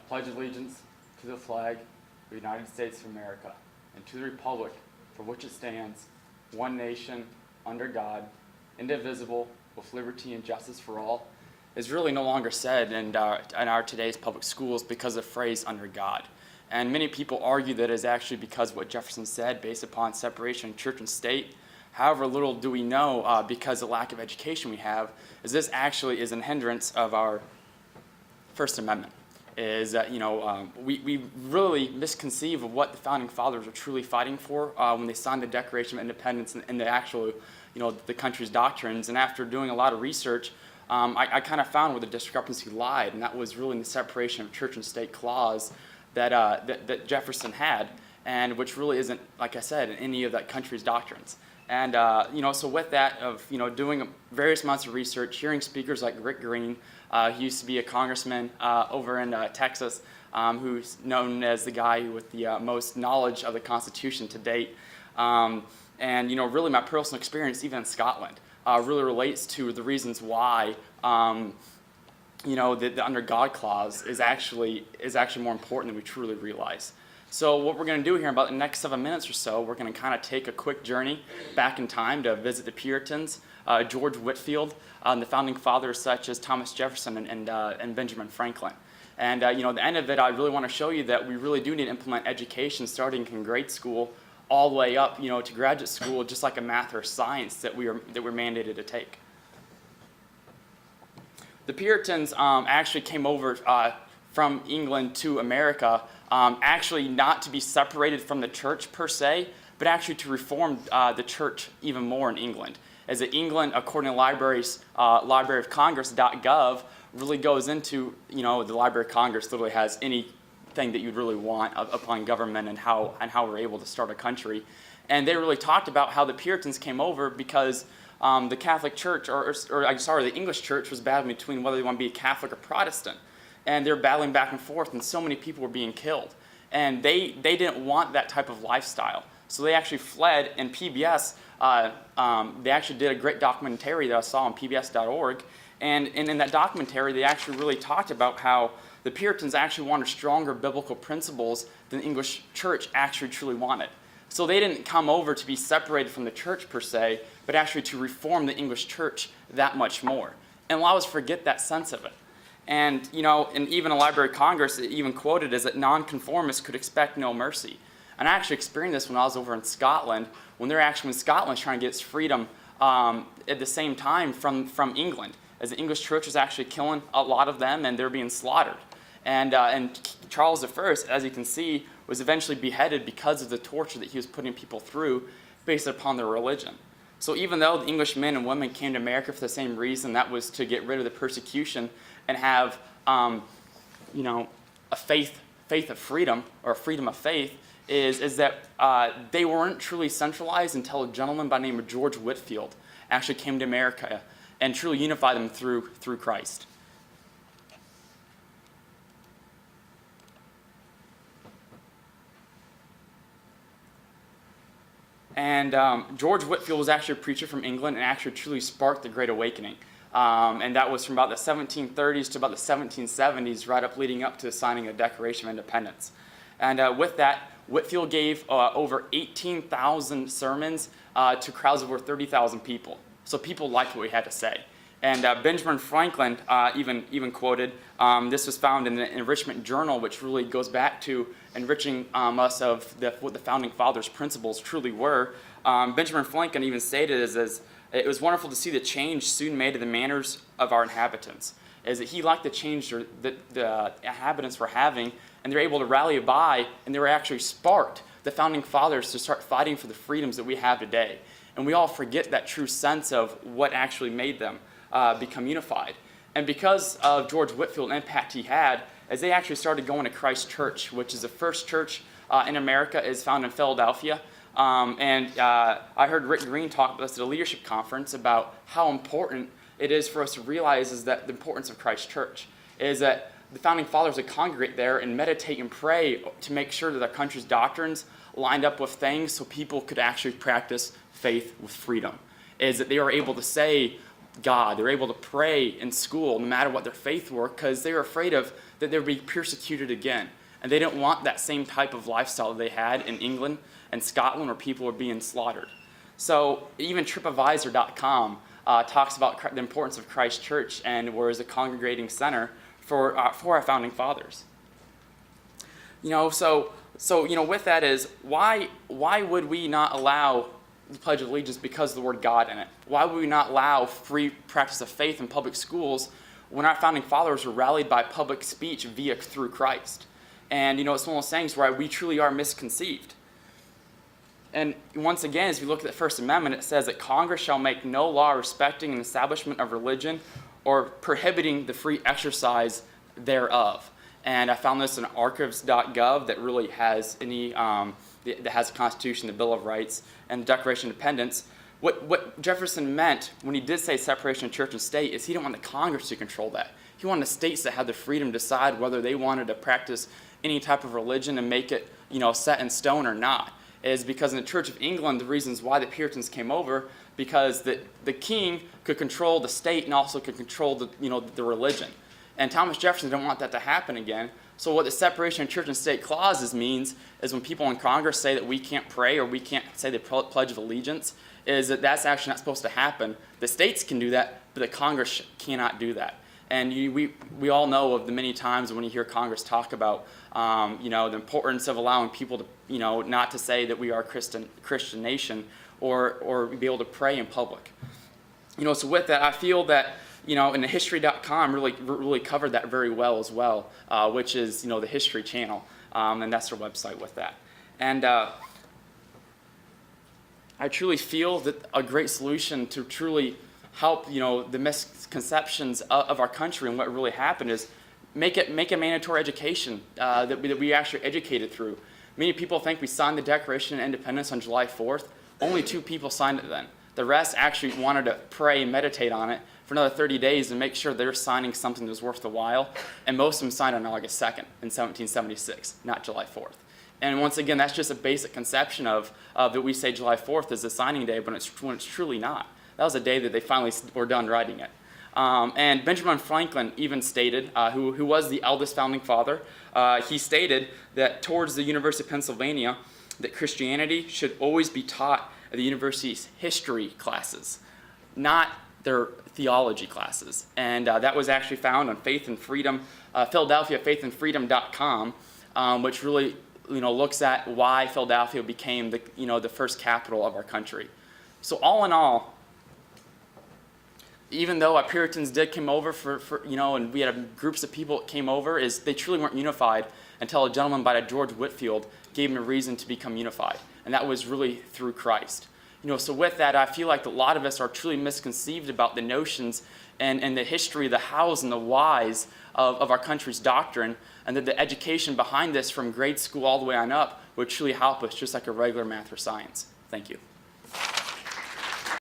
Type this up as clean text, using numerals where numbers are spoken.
pledge allegiance to the flag of the United States of America and to the republic for which it stands, one nation, under God, indivisible, with liberty and justice for all, is really no longer said in our today's public schools because of the phrase under God. And many people argue that it is actually because of what Jefferson said based upon separation of church and state. However, little do we know because of the lack of education we have, is this actually is a hindrance of our First Amendment. Is that, we really misconceive of what the Founding Fathers were truly fighting for when they signed the Declaration of Independence and the actual, the country's doctrines. And after doing a lot of research, I kind of found where the discrepancy lied, and that was really in the separation of church and state clause that Jefferson had, and which really isn't, like I said, in any of that country's doctrines. And, so with that, of, doing various amounts of research, hearing speakers like Rick Green, he used to be a congressman over in Texas, who's known as the guy with the most knowledge of the Constitution to date. And, really my personal experience, even in Scotland, really relates to the reasons why, the under God clause is actually more important than we truly realize. So what we're going to do here in about the next 7 minutes or so, we're going to kind of take a quick journey back in time to visit the Puritans, George Whitefield, and the founding fathers such as Thomas Jefferson and Benjamin Franklin. And at the end of it, I really want to show you that we really do need to implement education starting in grade school all the way up, to graduate school, just like a math or science that we're mandated to take. The Puritans actually came over from England to America, actually not to be separated from the church per se, but actually to reform the church even more in England. As in England, according to Library of Congress.gov, really goes into, the Library of Congress literally has anything that you'd really want upon government and how we're able to start a country. And they really talked about how the Puritans came over because the Catholic Church, the English Church was battling between whether they want to be a Catholic or Protestant. And they're battling back and forth, and so many people were being killed. And they didn't want that type of lifestyle. So they actually fled, and PBS, they actually did a great documentary that I saw on pbs.org. And in that documentary, they actually really talked about how the Puritans actually wanted stronger biblical principles than the English church actually truly wanted. So they didn't come over to be separated from the church per se, but actually to reform the English church that much more. And a lot of us forget that sense of it. And, and even a Library of Congress, it even quoted as that nonconformists could expect no mercy. And I actually experienced this when I was over in Scotland, when Scotland was trying to get its freedom at the same time from England, as the English church was actually killing a lot of them and they're being slaughtered. And Charles I, as you can see, was eventually beheaded because of the torture that he was putting people through based upon their religion. So even though the English men and women came to America for the same reason, that was to get rid of the persecution and have, a faith of freedom, or freedom of faith, is that they weren't truly centralized until a gentleman by the name of George Whitefield actually came to America and truly unified them through Christ. And George Whitefield was actually a preacher from England and actually truly sparked the Great Awakening. And that was from about the 1730s to about the 1770s, right up leading up to the signing of the Declaration of Independence. And with that, Whitefield gave over 18,000 sermons to crowds of over 30,000 people. So people liked what he had to say. And Benjamin Franklin even quoted, this was found in the Enrichment Journal, which really goes back to enriching us of what the Founding Fathers' principles truly were. Benjamin Franklin even stated as it was wonderful to see the change soon made to the manners of our inhabitants, as that he liked the change that the inhabitants were having, and they were able to rally by, and they were actually sparked the Founding Fathers to start fighting for the freedoms that we have today. And we all forget that true sense of what actually made them become unified. And because of George Whitefield and the impact he had, as they actually started going to Christ Church, which is the first church in America, is found in Philadelphia. I heard Rick Green talk about this at a leadership conference about how important it is for us to realize is that the importance of Christ Church is that the Founding Fathers would congregate there and meditate and pray to make sure that our country's doctrines lined up with things so people could actually practice faith with freedom. Is that they were able to say, God. They were able to pray in school no matter what their faith were because they were afraid of that they would be persecuted again. And they didn't want that same type of lifestyle that they had in England and Scotland where people were being slaughtered. So even TripAdvisor.com talks about the importance of Christ Church and was a congregating center for our founding fathers. So with that is, why would we not allow the Pledge of Allegiance because of the word God in it? Why would we not allow free practice of faith in public schools when our founding fathers were rallied by public speech through Christ? And it's one of those things where we truly are misconceived. And once again, as we look at the First Amendment, it says that Congress shall make no law respecting an establishment of religion or prohibiting the free exercise thereof. And I found this in archives.gov that really has that has the Constitution, the Bill of Rights, and the Declaration of Independence. What Jefferson meant when he did say separation of church and state is he didn't want the Congress to control that. He wanted the states to have the freedom to decide whether they wanted to practice any type of religion and make it, set in stone or not. Is because in the Church of England, the reasons why the Puritans came over, because the king could control the state and also could control the religion. And Thomas Jefferson didn't want that to happen again. So what the separation of church and state clauses means is when people in Congress say that we can't pray or we can't say the Pledge of Allegiance, is that that's actually not supposed to happen. The states can do that, but the Congress cannot do that. And we all know of the many times when you hear Congress talk about the importance of allowing people to not to say that we are a Christian nation or be able to pray in public. So with that, I feel that and the history.com really covered that very well as well, which is the History Channel, and that's their website with that. And I truly feel that a great solution to truly help the misconceptions of our country and what really happened is make a mandatory education that we actually educated through. Many people think we signed the Declaration of Independence on July 4th. Only 2 people signed it then. The rest actually wanted to pray and meditate on it for another 30 days and make sure they're signing something that was worth the while. And most of them signed on August 2nd in 1776, not July 4th. And once again, that's just a basic conception of that we say July 4th is the signing day, but when it's truly not. That was the day that they finally were done writing it. And Benjamin Franklin even stated, who was the eldest founding father, he stated that towards the University of Pennsylvania, that Christianity should always be taught at the university's history classes, not their theology classes. And that was actually found on Faith and Freedom, Philadelphia faithandfreedom.com, which really looks at why Philadelphia became the first capital of our country. So all in all, even though our Puritans did come over and we had groups of people that came over, is they truly weren't unified until a gentleman by George Whitefield gave them a reason to become unified. And that was really through Christ. So with that, I feel like a lot of us are truly misconceived about the notions and the history, the hows and the whys of our country's doctrine, and that the education behind this from grade school all the way on up would truly help us, just like a regular math or science. Thank you.